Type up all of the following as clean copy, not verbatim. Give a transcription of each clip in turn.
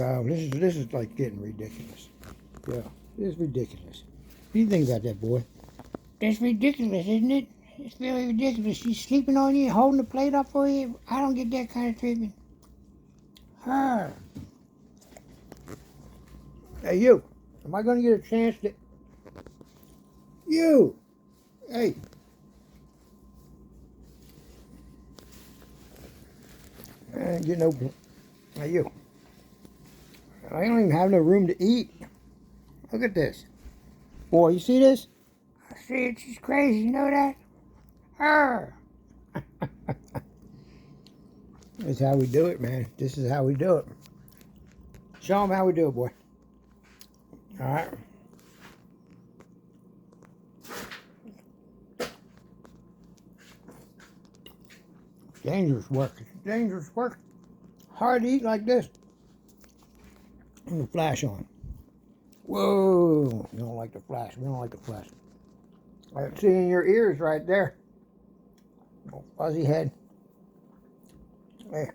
This is like getting ridiculous. Yeah, it's ridiculous. What do you think about that, boy? That's ridiculous, isn't it? It's very ridiculous. She's sleeping on you, holding the plate up for you. I don't get that kind of treatment. Her. Hey, you. Am I going to get a chance to... You. Hey. You know... Hey, you. I don't even have no room to eat. Look at this. Boy, you see this? I see it. She's crazy. You know that? Her. This is how we do it, man. This is how we do it. Show them how we do it, boy. All right. Dangerous work. It's dangerous work. Hard to eat like this. And the flash on. Whoa. You don't like the flash. We don't like the flash. I can see in your ears right there. Oh, fuzzy head. There.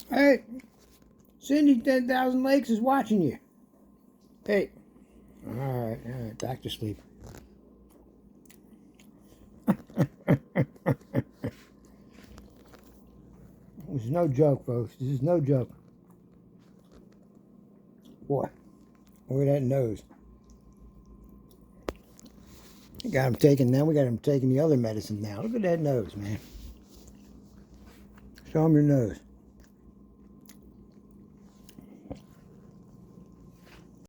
Hey. Cindy 10,000 Lakes is watching you. Hey. All right. Back to sleep. This is no joke, folks. This is no joke. Boy, look at that nose. We got him taking now. We got him taking the other medicine now. Look at that nose, man. Show him your nose.